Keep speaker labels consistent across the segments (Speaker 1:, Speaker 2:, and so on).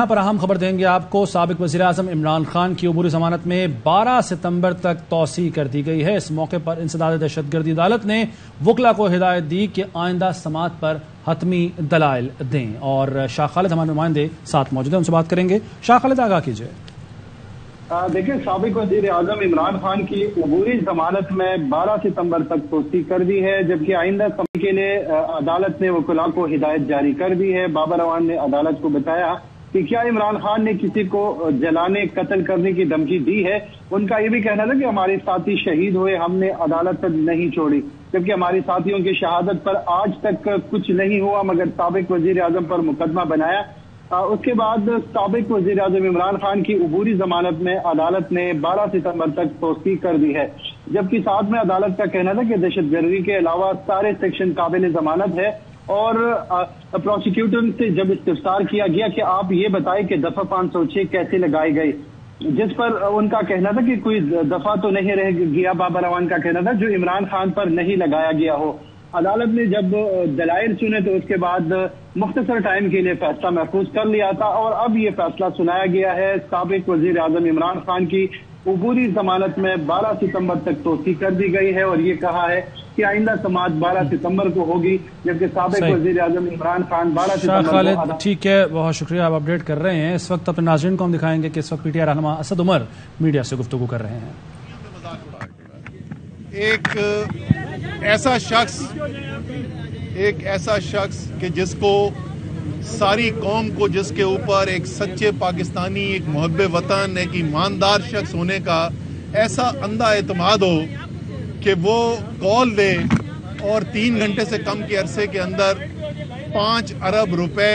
Speaker 1: یہاں پر اہم خبر دیں گے آپ کو۔ سابق وزیر اعظم عمران خان کی عبوری ضمانت میں 12 ستمبر تک توسیع کر دی گئی ہے۔ اس موقع پر انسداد دہشت گردی عدالت نے وکلاء کو ہدایت دی کہ آئندہ سماعت پر حتمی دلائل دیں، اور شاہ خالد ہمارے نمائندے ساتھ موجود ہیں، ان سے بات کریں گے۔ شاہ خالد، آگاہ کیجیے۔
Speaker 2: دیکھیں، سابق وزیر اعظم عمران خان کی عبوری ضمانت میں 12 ستمبر تک توسیع کر دی ہے، جبکہ آئندہ سماعت کے لیے عدالت نے وکلاء کو ہدایت جاری کر دی ہے۔ بابر اعوان نے عدالت کو بتایا کہ کیا عمران خان نے کسی کو جلانے، قتل کرنے کی دھمکی دی ہے۔ ان کا یہ بھی کہنا تھا کہ ہمارے ساتھی شہید ہوئے، ہم نے عدالت نہیں چھوڑی، جبکہ ہمارے ساتھیوں کی شہادت پر آج تک کچھ نہیں ہوا، مگر سابق وزیر اعظم پر مقدمہ بنایا۔ اس کے بعد سابق وزیر اعظم عمران خان کی عبوری ضمانت میں عدالت نے 12 ستمبر تک توسیع کر دی ہے، جبکہ ساتھ میں عدالت کا کہنا تھا کہ دہشت گردی کے علاوہ سارے سیکشن قابل ضمانت ہے، اور پروسیکیوٹر سے جب استفسار کیا گیا کہ آپ یہ بتائیں کہ دفعہ 506 کیسے لگائی گئی، جس پر ان کا کہنا تھا کہ کوئی دفعہ تو نہیں رہ گیا، بابر اعوان کا کہنا تھا، جو عمران خان پر نہیں لگایا گیا ہو۔ عدالت نے جب دلائل سنے تو اس کے بعد مختصر ٹائم کے لیے فیصلہ محفوظ کر لیا تھا، اور اب یہ فیصلہ سنایا گیا ہے۔ سابق وزیر اعظم عمران خان کی عبوری ضمانت میں 12 ستمبر تک توسیع کر دی گئی ہے، اور یہ کہا ہے کہ آئندہ سماعت 12 ستمبر کو ہوگی، جبکہ سابق وزیر اعظم عمران خان 12 ستمبر کو۔
Speaker 1: شاہ خالد، ٹھیک ہے، بہت شکریہ، آپ اپڈیٹ کر رہے ہیں۔ اس وقت اپنے ناظرین کو ہم دکھائیں گے کہ اس وقت پی ٹی آئی رہنما اسد عمر میڈیا سے گفتگو کر رہے ہیں۔
Speaker 3: ایک ایسا شخص کہ جس کو ساری قوم کو، جس کے اوپر ایک سچے پاکستانی، ایک محب وطن، ایک ایماندار شخص ہونے کا ایسا اندھا اعتماد ہو کہ وہ کال دے اور 3 گھنٹے سے کم کے عرصے کے اندر 5 ارب روپے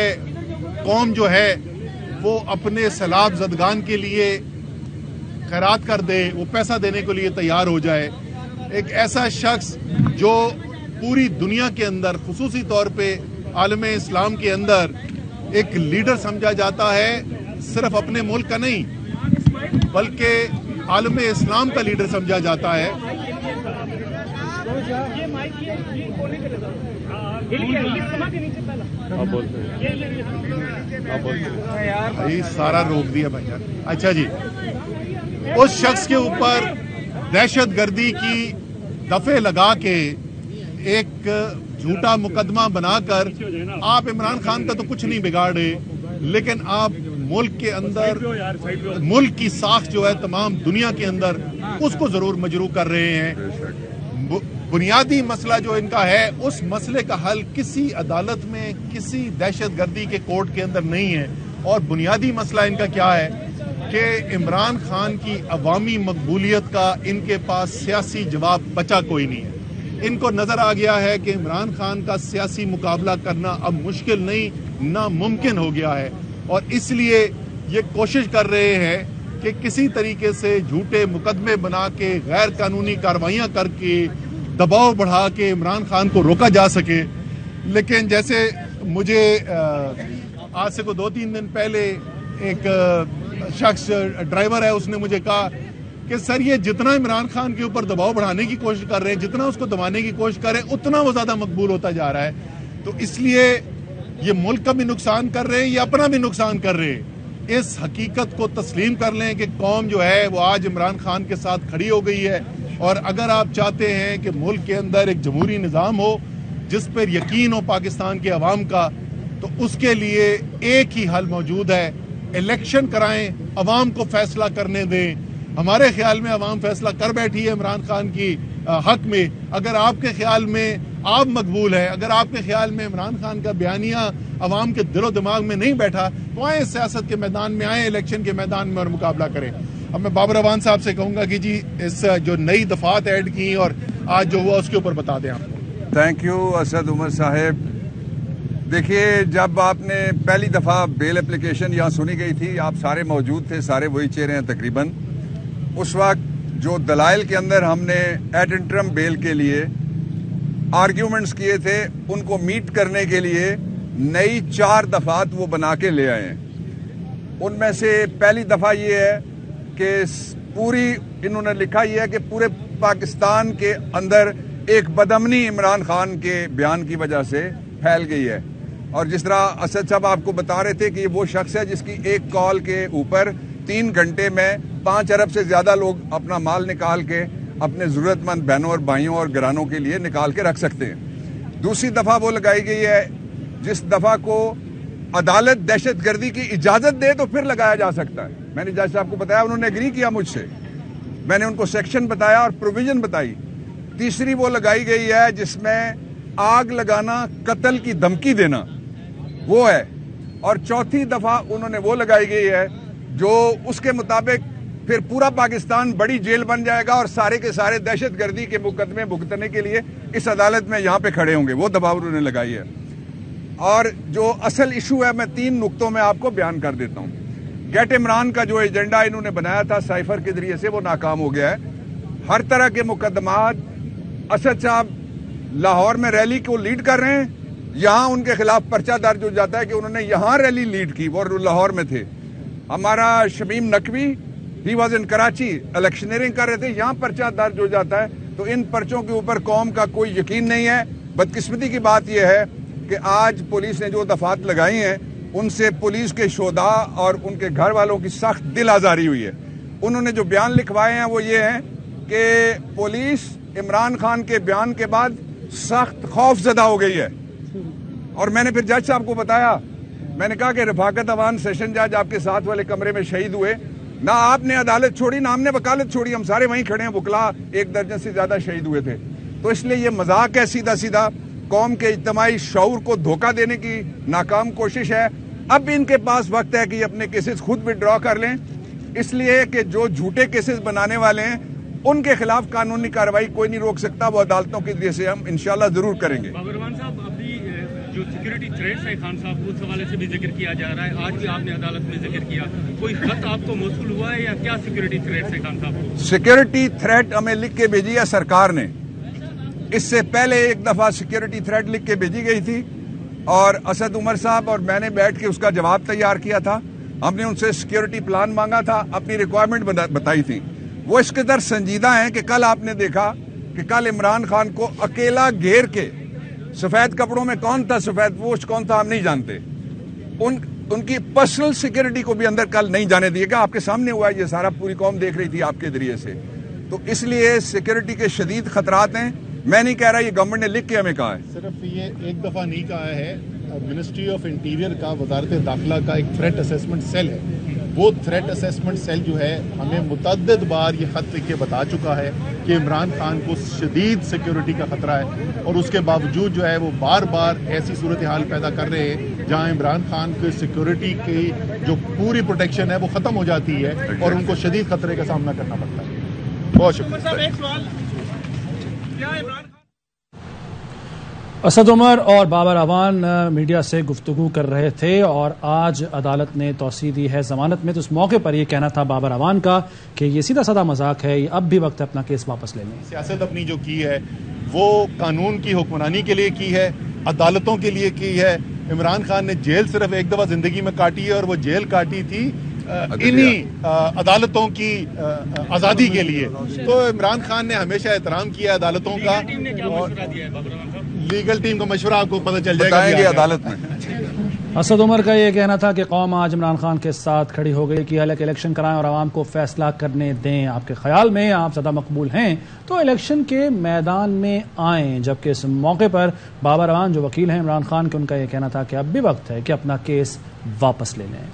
Speaker 3: قوم جو ہے وہ اپنے سیلاب زدگان کے لیے خیرات کر دے، وہ پیسہ دینے کے لیے تیار ہو جائے۔ ایک ایسا شخص جو پوری دنیا کے اندر، خصوصی طور پہ عالم اسلام کے اندر ایک لیڈر سمجھا جاتا ہے، صرف اپنے ملک کا نہیں بلکہ عالم اسلام کا لیڈر سمجھا جاتا ہے۔ سارا روک دیا بھائی جان۔ اچھا جی، اس شخص کے اوپر دہشت گردی کی دفعے لگا کے ایک جھوٹا مقدمہ بنا کر آپ عمران خان کا تو کچھ نہیں بگاڑے، لیکن آپ ملک کے اندر ملک کی ساکھ جو ہے تمام دنیا کے اندر اس کو ضرور مجروح کر رہے ہیں۔ بنیادی مسئلہ جو ان کا ہے، اس مسئلے کا حل کسی عدالت میں، کسی دہشت گردی کے کورٹ کے اندر نہیں ہے، اور بنیادی مسئلہ ان کا کیا ہے کہ عمران خان کی عوامی مقبولیت کا ان کے پاس سیاسی جواب بچا کوئی نہیں ہے۔ ان کو نظر آ گیا ہے کہ عمران خان کا سیاسی مقابلہ کرنا اب مشکل نہیں، ناممکن ہو گیا ہے، اور اس لیے یہ کوشش کر رہے ہیں کہ کسی طریقے سے جھوٹے مقدمے بنا کے، غیر قانونی کارروائیاں کر کے، دباؤ بڑھا کے عمران خان کو روکا جا سکے۔ لیکن جیسے مجھے آج سے 2-3 دن پہلے ایک شخص ڈرائیور ہے، اس نے مجھے کہا کہ سر، یہ جتنا عمران خان کے اوپر دباؤ بڑھانے کی کوشش کر رہے ہیں، جتنا اس کو دبانے کی کوشش کر رہے ہیں، اتنا وہ زیادہ مقبول ہوتا جا رہا ہے۔ تو اس لیے یہ ملک کا بھی نقصان کر رہے ہیں، یہ اپنا بھی نقصان کر رہے ہیں۔ اس حقیقت کو تسلیم کر لیں کہ قوم جو ہے وہ آج عمران خان کے ساتھ کھڑی ہو گئی ہے، اور اگر آپ چاہتے ہیں کہ ملک کے اندر ایک جمہوری نظام ہو جس پر یقین ہو پاکستان کے عوام کا، تو اس کے لیے ایک ہی حل موجود ہے، الیکشن کرائیں، عوام کو فیصلہ کرنے دیں۔ ہمارے خیال میں عوام فیصلہ کر بیٹھی ہے عمران خان کی حق میں۔ اگر آپ کے خیال میں آپ مقبول ہیں، اگر آپ کے خیال میں عمران خان کا بیانیہ عوام کے دل و دماغ میں نہیں بیٹھا، تو آئیں سیاست کے میدان میں، آئیں الیکشن کے میدان میں اور مقابلہ کریں۔ اب میں بابر اعوان صاحب سے کہوں گا کہ جی اس جو نئی دفعات ایڈ کی اور آج جو ہوا اس کے اوپر بتا دیں آپ۔
Speaker 4: تھینک یو اسد عمر صاحب۔ دیکھیے، جب آپ نے پہلی دفعہ بیل اپلیکیشن یہاں سنی گئی تھی، آپ سارے موجود تھے، سارے وہی چہرے ہیں تقریباً۔ اس وقت جو دلائل کے اندر ہم نے ایڈ انٹرم بیل کے لیے آرگیومنٹس کیے تھے، ان کو میٹ کرنے کے لیے نئی 4 دفعات وہ بنا کے لے آئے ہیں۔ ان میں سے پہلی دفعہ یہ ہے کہ پوری انہوں نے لکھا یہ ہے کہ پورے پاکستان کے اندر ایک بدامنی عمران خان کے بیان کی وجہ سے پھیل گئی ہے۔ اور جس طرح اسد صاحب آپ کو بتا رہے تھے کہ وہ شخص ہے جس کی ایک کال کے اوپر 3 گھنٹے میں 5 ارب سے زیادہ لوگ اپنا مال نکال کے اپنے ضرورت مند بہنوں اور بھائیوں اور گھرانوں کے لیے نکال کے رکھ سکتے ہیں۔ دوسری دفعہ وہ لگائی گئی ہے جس دفعہ کو عدالت دہشت گردی کی اجازت دے تو پھر لگایا جا سکتا ہے۔ میں نے جج صاحب کو بتایا، انہوں نے ایگری کیا مجھ سے، میں نے ان کو سیکشن بتایا اور پروویژن بتائی۔ تیسری وہ لگائی گئی ہے جس میں آگ لگانا، قتل کی دھمکی دینا وہ ہے، اور چوتھی دفعہ انہوں نے وہ لگائی گئی ہے جو اس کے مطابق پھر پورا پاکستان بڑی جیل بن جائے گا اور سارے کے سارے دہشت گردی کے مقدمے بھگتنے کے لیے اس عدالت میں یہاں پہ کھڑے ہوں گے، وہ دباؤ انہوں نے لگائی ہے۔ اور جو اصل ایشو ہے میں 3 نقطوں میں آپ کو بیان کر دیتا ہوں۔ گیٹ عمران کا جو ایجنڈا انہوں نے بنایا تھا سائفر کے ذریعے سے وہ ناکام ہو گیا ہے۔ ہر طرح کے مقدمات، اسد صاحب لاہور میں ریلی کو لیڈ کر رہے ہیں، یہاں ان کے خلاف پرچہ درج ہو جاتا ہے کہ انہوں نے یہاں ریلی لیڈ کی، وہ لاہور میں تھے۔ ہمارا Shamim Naqvi he was in Karachi, electioneering کر رہے تھے، یہاں پرچہ درج ہو جاتا ہے۔ تو ان پرچوں کے اوپر قوم کا کوئی یقین نہیں ہے۔ بدقسمتی کی بات یہ ہے کہ آج پولیس نے جو دفعات لگائی ہیں ان سے پولیس کے شہداء اور ان کے گھر والوں کی سخت دل آزاری ہوئی ہے۔ انہوں نے جو بیان لکھوائے ہیں وہ یہ ہیں کہ پولیس عمران خان کے بیان کے بعد سخت خوف زدہ ہو گئی ہے۔ اور میں نے پھر جج صاحب کو بتایا، میں نے کہا کہ رفاقت اوان سیشن جج آپ کے ساتھ والے کمرے میں شہید ہوئے، نہ آپ نے عدالت چھوڑی نہ ہم نے وکالت چھوڑی، ہم سارے وہیں کھڑے ہیں، وکلا 1 درجن سے زیادہ شہید ہوئے تھے۔ تو اس لیے یہ مذاق ہے، سیدھا سیدھا قوم کے اجتماعی شعور کو دھوکہ دینے کی ناکام کوشش ہے۔ اب ان کے پاس وقت ہے کہ یہ اپنے کیسز خود وڈرا کر لیں، اس لیے کہ جو جھوٹے کیسز بنانے والے ہیں ان کے خلاف قانونی کارروائی کوئی نہیں روک سکتا، وہ عدالتوں کے ذریعے سے ہم انشاءاللہ ضرور کریں گے۔
Speaker 5: بابر امان صاحب، ابھی جو سیکورٹی تھریٹس ہے خان صاحب، اس حوالے سے بھی ذکر کیا جا رہا ہے، آج بھی آپ نے عدالت میں ذکر کیا، کوئی خط آپ کو موصول ہوا ہے یا کیا سیکورٹی تھریٹس ہے خان صاحب کو؟
Speaker 4: سیکورٹی تھریٹ ہمیں لکھ کے بھیجی ہے سرکار نے، اس سے پہلے ایک دفعہ سیکورٹی تھریٹ لکھ کے بھیجی گئی تھی اور اسد عمر صاحب اور میں نے بیٹھ کے اس کا جواب تیار کیا تھا۔ ہم نے ان سے سیکورٹی پلان مانگا تھا، اپنی ریکوائرمنٹ بتائی تھی، وہ اس قدر سنجیدہ ہیں کہ کل آپ نے دیکھا کہ کل عمران خان کو اکیلا گھیر کے، سفید کپڑوں میں کون تھا، سفید پوش کون تھا ہم نہیں جانتے، ان کی پرسنل سیکورٹی کو بھی اندر کل نہیں جانے دیے گا۔ آپ کے سامنے ہوا ہے یہ سارا، پوری قوم دیکھ رہی تھی آپ کے ذریعے سے۔ تو اس لیے سیکورٹی کے شدید خطرات ہیں، میں نہیں کہہ رہا، یہ گورنمنٹ نے لکھ کے ہمیں کہا ہے۔
Speaker 3: صرف یہ ایک دفعہ نہیں کہا ہے، منسٹری آف انٹیریئر کا، وزارت داخلہ کا ایک تھریٹ اسیسمنٹ سیل ہے، وہ تھریٹ اسیسمنٹ سیل جو ہے ہمیں متعدد بار یہ خط لکھ کے بتا چکا ہے کہ عمران خان کو شدید سیکیورٹی کا خطرہ ہے، اور اس کے باوجود جو ہے وہ بار بار ایسی صورتحال پیدا کر رہے ہیں جہاں عمران خان کی سیکیورٹی کی جو پوری پروٹیکشن ہے وہ ختم ہو جاتی ہے اور ان کو شدید خطرے کا سامنا کرنا پڑتا ہے۔ بہت شکریہ۔
Speaker 1: اسد عمر اور بابر اعوان میڈیا سے گفتگو کر رہے تھے اور آج عدالت نے توسیع دی ہے ضمانت میں، تو اس موقع پر یہ کہنا تھا بابر اعوان کا کہ یہ سیدھا سادہ مذاق ہے، اب بھی وقت ہے اپنا کیس واپس لے لیں۔
Speaker 3: سیاست اپنی جو کی ہے وہ قانون کی حکمرانی کے لیے کی ہے، عدالتوں کے لیے کی ہے۔ عمران خان نے جیل صرف ایک دفعہ زندگی میں کاٹی ہے اور وہ جیل کاٹی تھی انہی عدالتوں کی آزادی کے لیے۔ تو عمران خان نے ہمیشہ احترام کیا عدالتوں کا، لیگل ٹیم کا مشورہ آپ کو پتہ چل جائے گا
Speaker 4: گے عدالت میں۔
Speaker 1: اسد عمر کا یہ کہنا تھا کہ قوم آج عمران خان کے ساتھ کھڑی ہو گئی کہ حالانکہ الیکشن کرائیں اور عوام کو فیصلہ کرنے دیں۔ آپ کے خیال میں آپ زیادہ مقبول ہیں تو الیکشن کے میدان میں آئیں، جبکہ اس موقع پر بابر اعوان جو وکیل ہیں عمران خان کے، ان کا یہ کہنا تھا کہ اب بھی وقت ہے کہ اپنا کیس واپس لے لیں۔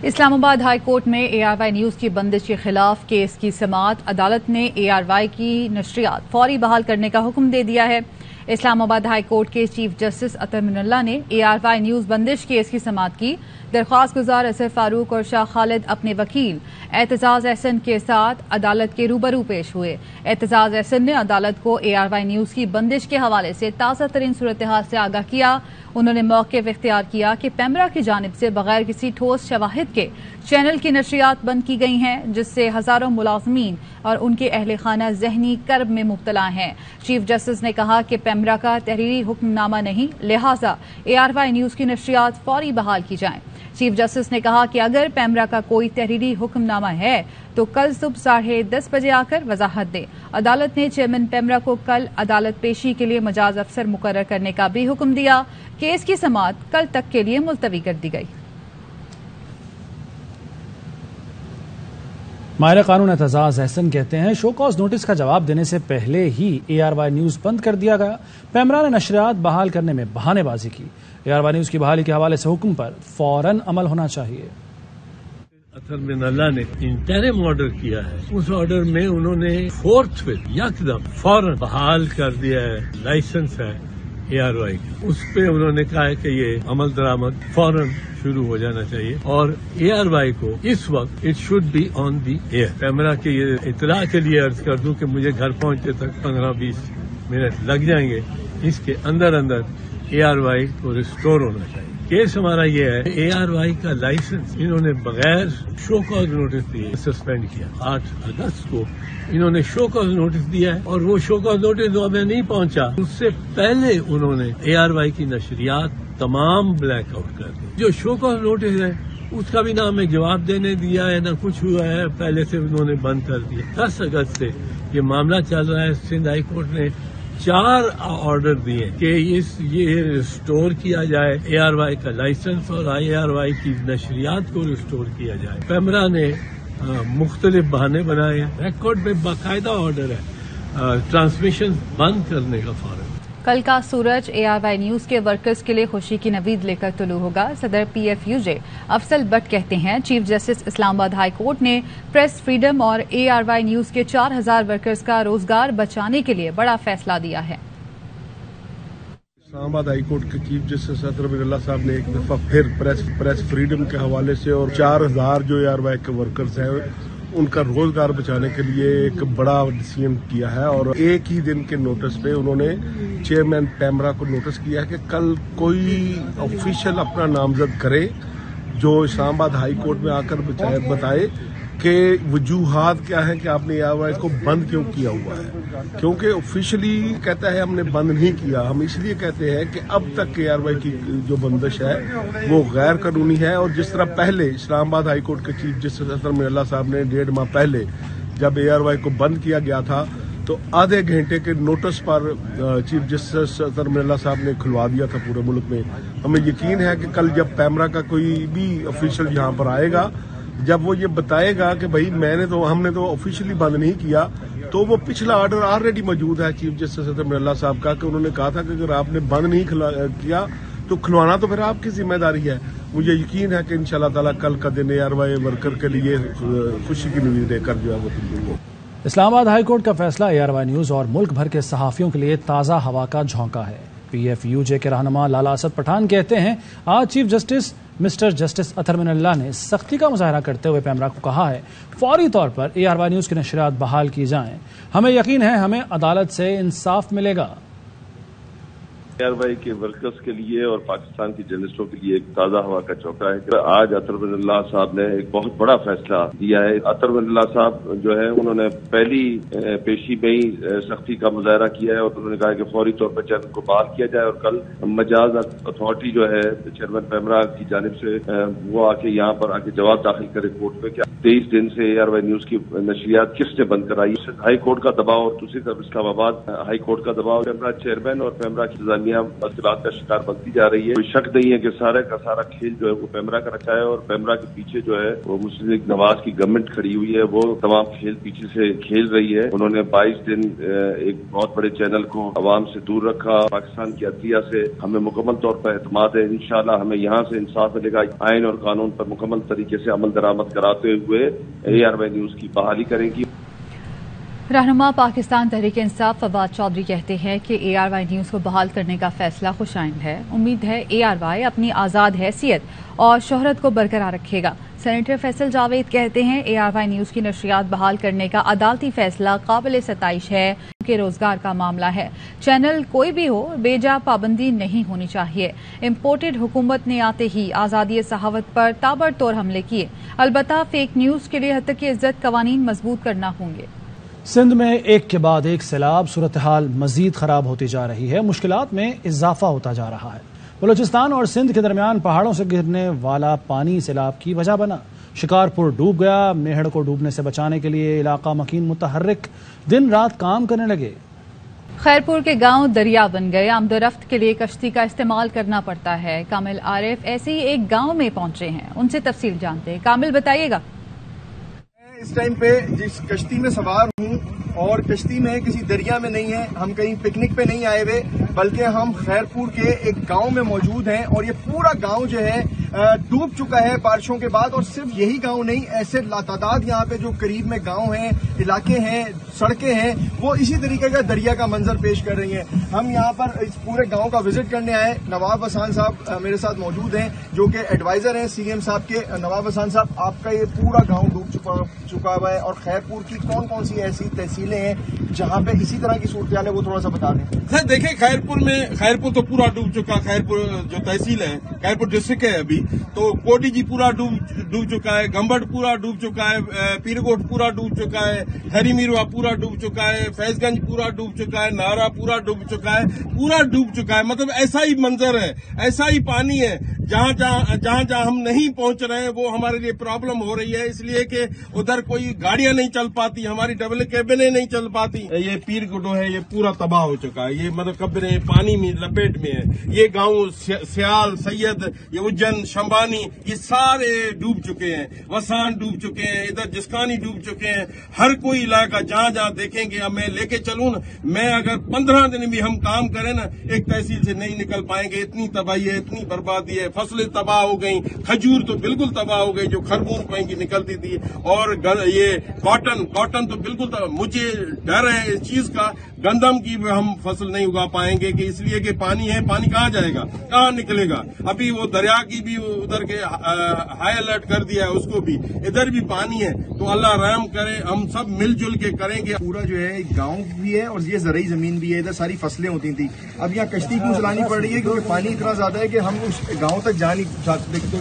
Speaker 6: اسلام آباد ہائی کورٹ میں اے آر وائی نیوز کی بندش کے خلاف کیس کی سماعت، عدالت نے اے آر وائی کی نشریات فوری بحال کرنے کا حکم دے دیا ہے۔ اسلام آباد ہائی کورٹ کے چیف جسٹس اطہر من اللہ نے اے آر وائی نیوز بندش کیس کی سماعت کی۔ درخواست گزار اظہر فاروق اور شاہ خالد اپنے وکیل اعتزاز احسن کے ساتھ عدالت کے روبرو پیش ہوئے۔ اعتزاز احسن نے عدالت کو اے آر وائی نیوز کی بندش کے حوالے سے تازہ ترین صورتحال سے آگاہ کیا۔ انہوں نے موقف اختیار کیا کہ پیمرا کی جانب سے بغیر کسی ٹھوس شواہد کے چینل کی نشریات بند کی گئی ہیں، جس سے ہزاروں ملازمین اور ان کے اہل خانہ ذہنی کرب میں مبتلا ہیں۔ چیف جسٹس نے کہا کہ پیمرا کا تحریری حکم نامہ نہیں، لہٰذا اے آر وائی نیوز کی نشریات فوری بحال کی جائیں۔ چیف جسٹس نے کہا کہ اگر پیمرا کا کوئی تحریری حکم نامہ ہے تو کل صبح 10:30 بجے آ کر وضاحت دے۔ عدالت نے چیئرمین پیمرا کو کل عدالت پیشی کے لیے مجاز افسر مقرر کرنے کا بھی حکم دیا۔ کیس کی سماعت کل تک کے لیے ملتوی کر دی گئی۔
Speaker 1: ماہر قانون اعتزاز احسن کہتے ہیں شو کاز نوٹس کا جواب دینے سے پہلے ہی ARY نیوز بند کر دیا گیا۔ پیمرا نے نشریات بحال کرنے میں بہانے بازی کی۔ ARY نیوز کی بحالی کے حوالے سے حکم پر فوراً عمل ہونا چاہیے۔
Speaker 7: اطہر بن اللہ نے انٹرم آرڈر کیا ہے، اس آرڈر میں انہوں نے فورتھ یکدم فوراً بحال کر دیا ہے۔ لائسنس ہے ARY کا، اس پہ انہوں نے کہا ہے کہ یہ عمل درآمد فوراً شروع ہو جانا چاہیے، اور ARY کو اس وقت it should be on the air. PEMRA کے یہ اطلاع کے لیے عرض کر دوں کہ مجھے گھر پہنچتے تک 15-20 منٹ لگ جائیں گے، اس کے اندر ARY کو ریسٹور ہونا چاہیے۔ کیس ہمارا یہ ہے ARY کا لائسنس انہوں نے بغیر شو کاز نوٹس دیے سسپینڈ کیا۔ 8 اگست کو انہوں نے شو کاز نوٹس دیا ہے، اور وہ شو کاز نوٹس ہمیں نہیں پہنچا، اس سے پہلے انہوں نے ARY کی نشریات تمام بلیک آؤٹ کر دی۔ جو شو کاز نوٹس ہے اس کا بھی نہ ہمیں جواب دینے دیا ہے، نہ کچھ ہوا ہے، پہلے سے انہوں نے بند کر دیا۔ 10 اگست سے یہ معاملہ چل رہا ہے۔ سندھ ہائی کورٹ نے 4 آرڈر دیے کہ یہ ریسٹور کیا جائے ARY کا لائسنس، اور ARY کی نشریات کو ریسٹور کیا جائے۔ پیمرا نے مختلف بہانے بنائے ہیں، ریکارڈ میں باقاعدہ آرڈر ہے ٹرانسمیشن بند کرنے کا فوراً۔
Speaker 6: کل کا سورج ARY نیوز کے ورکرز کے لیے خوشی کی نوید لے کر طلوع ہوگا۔ صدر PFUJ افضل بٹ کہتے ہیں چیف جسٹس اسلام آباد ہائی کورٹ نے پریس فریڈم اور ARY نیوز کے 4000 ورکرز کا روزگار بچانے کے لیے بڑا فیصلہ دیا ہے۔
Speaker 8: اسلام آباد ہائی کورٹ کے چیف جسٹس اطہر بن اللہ صاحب نے ایک دفعہ پھر پریس فریڈم کے حوالے سے اور 4000 جو ARY کے ورکرز ہیں ان کا روزگار بچانے کے لیے ایک بڑا ڈیسیژن کیا ہے، اور ایک ہی دن کے نوٹس پہ انہوں نے چیئرمین پیمرا کو نوٹس کیا ہے کہ کل کوئی آفیشیل اپنا نامزد کرے جو اسلام آباد ہائی کورٹ میں آ کر بتائے کہ وجوہات کیا ہیں کہ آپ نے ARY کو بند کیوں کیا ہوا ہے، کیونکہ آفیشلی کہتا ہے ہم نے بند نہیں کیا، ہم اس لیے کہتے ہیں کہ اب تک ARY کی جو بندش ہے وہ غیر قانونی ہے، اور جس طرح پہلے اسلام آباد ہائی کورٹ کے چیف جسٹس اطہر بن اللہ صاحب نے 1.5 ماہ پہلے جب ARY کو بند کیا گیا تھا تو آدھے گھنٹے کے نوٹس پر چیف جسٹس اطہر بن اللہ صاحب نے کھلوا دیا تھا پورے ملک میں۔ ہمیں یقین ہے کہ کل جب پیمرا کا کوئی بھی آفیشل یہاں پر آئے گا، جب وہ یہ بتائے گا کہ بھائی ہم نے تو آفیشلی بند نہیں کیا، تو وہ پچھلا آرڈر آلریڈی موجود ہے چیف جسٹس اطہر بن اللہ صاحب کا کہ انہوں نے کہا تھا کہ اگر آپ نے بند نہیں کیا تو کھلوانا تو پھر آپ کی ذمہ داری ہے۔ مجھے یقین ہے کہ انشاءاللہ تعالیٰ کل کا دن ARY ورکر کے لیے خوشی کی نوید دے کر جو ہے وہ تبدیل ہو۔
Speaker 1: اسلام آباد ہائی کورٹ کا فیصلہ ARY نیوز اور ملک بھر کے صحافیوں کے لیے تازہ ہوا کا جھونکا ہے۔ PFUJ کے رہنما لالا اسد پٹھان کہتے ہیں آج چیف جسٹس مسٹر جسٹس اطہر بن اللہ نے سختی کا مظاہرہ کرتے ہوئے پیمرا کو کہا ہے فوری طور پر ARY نیوز کی نشریات بحال کی جائیں، ہمیں یقین ہے ہمیں عدالت سے انصاف ملے گا۔
Speaker 9: ARY کے ورکرز کے لیے اور پاکستان کے جرنلسٹوں کے لیے ایک تازہ ہوا کا چوکا ہے کہ آج اطہر بن اللہ صاحب نے ایک بہت بڑا فیصلہ دیا ہے۔ اطہر بن اللہ صاحب جو ہے انہوں نے پہلی پیشی میں ہی سختی کا مظاہرہ کیا ہے، اور انہوں نے کہا کہ فوری طور پر چیئرمین کو بحال کیا جائے، اور کل مجاز اتھارٹی جو ہے چیئرمین پیمرا کی جانب سے وہ آ کے یہاں پر آ کے جواب داخل کرے کورٹ میں کہ 23 دن سے ARY نیوز کی نشریات کس نے بند کرائی۔ ہائی کورٹ کا دباؤ اور دوسری طرف اسلام آباد ہائی کورٹ کا دباؤ، پیمرا چیئرمین اور پیمرا کی مشکلات کا شکار بنتی جا رہی ہے۔ کوئی شک نہیں ہے کہ سارا کا سارا کھیل جو ہے وہ پیمرا کا رکھا ہے، اور پیمرا کے پیچھے جو ہے وہ مسلم لیگ نواز کی گورنمنٹ کھڑی ہوئی ہے، وہ تمام کھیل پیچھے سے کھیل رہی ہے۔ انہوں نے 22 دن ایک بہت بڑے چینل کو عوام سے دور رکھا۔ پاکستان کی عدلیہ سے ہمیں مکمل طور پر اعتماد ہے، انشاءاللہ ہمیں یہاں سے انصاف ملے گا۔ آئین اور قانون پر مکمل طریقے سے عمل درآمد کراتے ہوئے ARY نیوز کی بحالی کریں گی۔
Speaker 6: رہنما پاکستان تحریک انصاف فواد چودھری کہتے ہیں کہ ARY نیوز کو بحال کرنے کا فیصلہ خوش آئند ہے۔ امید ہے ARY اپنی آزاد حیثیت اور شہرت کو برقرار رکھے گا۔ سینیٹر فیصل جاوید کہتے ہیں ARY نیوز کی نشریات بحال کرنے کا عدالتی فیصلہ قابل ستائش ہے کہ روزگار کا معاملہ ہے۔ چینل کوئی بھی ہو، بے جا پابندی نہیں ہونی چاہیے۔ امپورٹڈ حکومت نے آتے ہی آزادی صحافت پر تابڑتوڑ حملے کیے، البتہ فیک نیوز کے لیے حد عزت قوانین مضبوط کرنا ہوں گے۔
Speaker 1: سندھ میں ایک کے بعد ایک سیلاب، صورتحال مزید خراب ہوتی جا رہی ہے، مشکلات میں اضافہ ہوتا جا رہا ہے۔ بلوچستان اور سندھ کے درمیان پہاڑوں سے گرنے والا پانی سیلاب کی وجہ بنا۔ شکارپور ڈوب گیا۔ میہڑ کو ڈوبنے سے بچانے کے لیے علاقہ مکین متحرک دن رات کام کرنے لگے۔
Speaker 6: خیرپور کے گاؤں دریا بن گئے۔ آمد و رفت کے لیے کشتی کا استعمال کرنا پڑتا ہے۔ کامل عارف ایسے ہی ایک گاؤں میں پہنچے ہیں، ان سے تفصیل جانتے ہیں۔ کامل بتائیے گا۔
Speaker 10: اس ٹائم پہ جس کشتی میں سوار ہوں اور کشتی میں کسی دریا میں نہیں ہے، ہم کہیں پکنک پہ نہیں آئے ہوئے بلکہ ہم خیرپور کے ایک گاؤں میں موجود ہیں، اور یہ پورا گاؤں جو ہے ڈوب چکا ہے بارشوں کے بعد۔ اور صرف یہی گاؤں نہیں، ایسے لاتعداد یہاں پہ جو قریب میں گاؤں ہیں، علاقے ہیں، سڑکیں ہیں، وہ اسی طریقے کا دریا کا منظر پیش کر رہی ہیں۔ ہم یہاں پر اس پورے گاؤں کا وزٹ کرنے آئے۔ نواب حسان صاحب میرے ساتھ موجود ہیں جو کہ ایڈوائزر ہیں سی ایم صاحب کے۔ نواب حسان صاحب، آپ کا یہ پورا گاؤں ڈوب چکا ہوا ہے، اور خیرپور کی کون کون سی ایسی تحصیلیں ہیں جہاں پہ اسی طرح کی صورتحال ہے، وہ تھوڑا سا بتا دیں۔
Speaker 8: سر دیکھیں، خیرپور تو پورا ڈوب چکا۔ خیرپور جو تحصیل ہے، خیرپور ڈسٹرکٹ ہے ابھی، تو کوٹی جی پورا ڈوب چکا ہے، گمبڑ پورا ڈوب چکا ہے، پیرگوٹ پورا ڈوب چکا ہے، ہری میروا پورا ڈوب چکا ہے، فیض گنج پورا ڈوب چکا ہے، نارا پورا ڈوب چکا ہے، پورا ڈوب چکا ہے۔ مطلب ایسا ہی منظر ہے، ایسا ہی پانی ہے۔ جہاں جہاں ہم نہیں پہنچ رہے ہیں وہ ہمارے لیے پرابلم ہو رہی ہے، اس لیے کہ ادھر کوئی گاڑیاں نہیں چل پاتی، ہماری ڈبل کیبنیں نہیں چل پاتی۔ یہ پیر گڈو ہے، یہ پورا تباہ ہو چکا ہے۔ یہ مطلب قبریں پانی میں لپیٹ میں ہے۔ یہ گاؤں سیال، سید، یہ اجن، شمبانی، یہ سارے ڈوب چکے ہیں۔ وسان ڈوب چکے ہیں، ادھر جسکانی ڈوب چکے ہیں۔ ہر کوئی علاقہ جہاں دیکھیں گے، میں لے کے چلوں نا، میں اگر 15 دن بھی ہم کام کریں نا، ایک تحصیل سے نہیں نکل پائیں گے۔ اتنی تباہی ہے، اتنی بربادی ہے، فصلیں تباہ ہو گئیں، کھجور تو بالکل تباہ ہو گئی جو خربوز کہیں کی نکلتی تھی، اور یہ کاٹن تو بالکل مجھے ڈر ہے اس چیز کا، گندم کی ہم فصل نہیں اگا پائیں گے، کہ اس لیے کہ پانی ہے، پانی کہاں جائے گا، کہاں نکلے گا۔ ابھی وہ دریا کی بھی ادھر کے ہائی الرٹ کر دیا ہے، اس کو بھی، ادھر بھی پانی ہے۔ تو اللہ رحم کرے، ہم سب مل جل کے کریں گے۔
Speaker 10: پورا جو ہے ایک گاؤں بھی ہے اور یہ زرعی زمین بھی ہے، ادھر ساری فصلیں ہوتی تھیں۔ اب یہاں کشتی کیوں چلانی پڑ رہی ہے؟ کیونکہ پانی اتنا زیادہ ہے کہ ہم اس گاؤں تک جا نہیں سکتے۔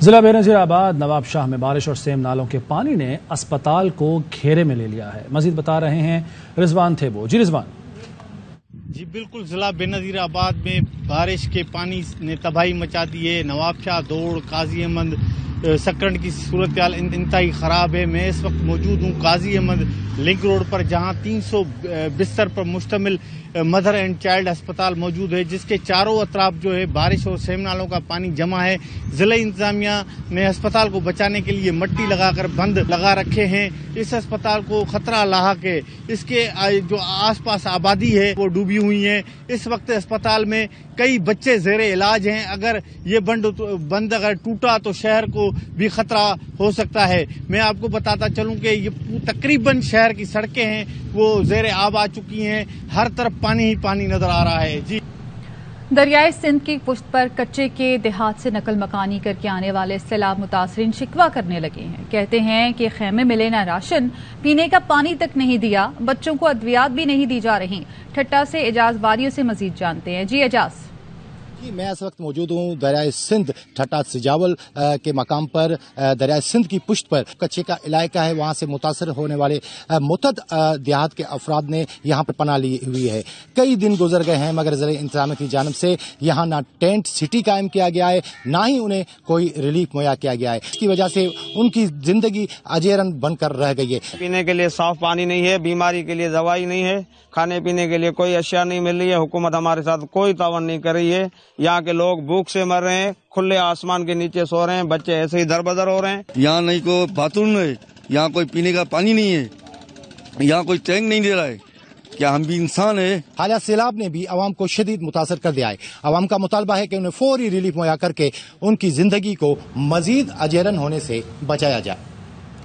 Speaker 1: ضلع بینظیر آباد نواب شاہ میں بارش اور سیم نالوں کے پانی نے اسپتال کو گھیرے میں لے لیا ہے۔ مزید بتا رہے ہیں رضوان تھیبو۔ جی رضوان۔
Speaker 11: جی بالکل، ضلع بینظیر آباد میں بارش کے پانی نے تباہی مچا دی ہے۔ نواب شاہ، دوڑ، قاضی احمد، سکرنڈ کی صورتحال انتہائی خراب ہے۔ میں اس وقت موجود ہوں قاضی احمد لنک روڈ پر، جہاں 300 بستر پر مشتمل مدر اینڈ چائلڈ اسپتال موجود ہے، جس کے چاروں اطراف جو ہے بارش اور سیم نالوں کا پانی جمع ہے۔ ضلع انتظامیہ نے اسپتال کو بچانے کے لیے مٹی لگا کر بند لگا رکھے ہیں۔ اس اسپتال کو خطرہ لاحق ہے، اس کے جو آس پاس آبادی ہے وہ ڈوبی ہوئی ہے۔ اس وقت اسپتال میں کئی بچے زیر علاج ہیں۔ اگر یہ بند اگر ٹوٹا تو شہر کو بھی خطرہ ہو سکتا ہے۔ میں آپ کو بتاتا چلوں کہ یہ تقریباً شہر کی سڑکیں ہیں وہ زیر آب آ چکی ہیں، ہر طرف پانی ہی پانی نظر آ رہا ہے۔ جی،
Speaker 6: دریائے سندھ کی پشت پر کچے کے دیہات سے نقل مکانی کر کے آنے والے سیلاب متاثرین شکوہ کرنے لگے ہیں۔ کہتے ہیں کہ خیمے میں لینا راشن، پینے کا پانی تک نہیں دیا، بچوں کو ادویات بھی نہیں دی جا رہی۔ ٹھٹا سے اعجاز واریوں سے مزید جانتے ہیں۔ جی اعجاز۔
Speaker 12: میں اس وقت موجود ہوں دریائے سندھ ٹھٹا سجاول کے مقام پر۔ دریائے سندھ کی پشت پر کچے کا علاقہ ہے، وہاں سے متاثر ہونے والے متعدد دیہات کے افراد نے یہاں پر پناہ لی ہوئی ہے۔ کئی دن گزر گئے ہیں مگر ضلع انتظامیہ کی جانب سے یہاں نہ ٹینٹ سٹی قائم کیا گیا ہے، نہ ہی انہیں کوئی ریلیف مہیا کیا گیا ہے۔ اس کی وجہ سے ان کی زندگی اجیرن بن کر رہ گئی ہے۔
Speaker 13: پینے کے لیے صاف پانی نہیں ہے، بیماری کے لیے دوائی نہیں ہے، کھانے پینے کے لیے کوئی اشیاء نہیں مل رہی ہے۔ حکومت ہمارے ساتھ کوئی تعاون نہیں کر رہی ہے۔ یہاں کے لوگ بھوک سے مر رہے ہیں، کھلے آسمان کے نیچے سو رہے ہیں، بچے ایسے ہی در بدر ہو رہے ہیں۔
Speaker 14: یہاں نہیں کوئی باتھ روم ہے، یہاں کوئی پینے کا پانی نہیں ہے، یہاں کوئی ٹینک نہیں دے رہا ہے۔ کیا ہم بھی انسان ہیں؟
Speaker 12: حالیہ سیلاب نے بھی عوام کو شدید متاثر کر دیا ہے۔ عوام کا مطالبہ ہے کہ انہیں فوری ریلیف مہیا کر کے ان کی زندگی کو مزید اجیرن ہونے سے بچایا جائے۔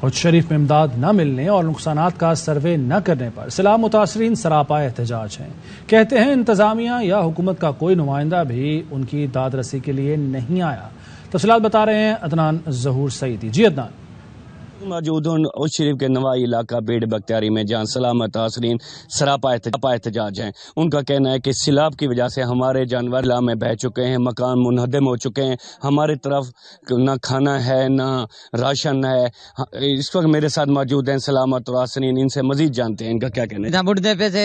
Speaker 1: اور شریف میں امداد نہ ملنے اور نقصانات کا سروے نہ کرنے پر سیلاب متاثرین سراپا احتجاج ہیں۔ کہتے ہیں انتظامیہ یا حکومت کا کوئی نمائندہ بھی ان کی داد رسی کے لیے نہیں آیا۔ تفصیلات بتا رہے ہیں عدنان ظہور سعیدی۔ جی عدنان۔
Speaker 15: موجود ہوں اوچھ شریف کے نوائی علاقہ بیڑ بختیاری میں، جہاں سیلاب متاثرین سراپا احتجاج ہیں۔ ان کا کہنا ہے کہ سیلاب کی وجہ سے ہمارے جانور سیلاب میں بہہ چکے ہیں، مکان منہدم ہو چکے ہیں، ہماری طرف نہ کھانا ہے نہ راشن ہے۔ اس وقت میرے ساتھ موجود ہیں سیلاب متاثرین، ان سے مزید جانتے ہیں ان کا کیا کہنا ہے۔
Speaker 16: بڑھتے پہ سے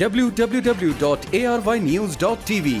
Speaker 17: www.arynews.tv।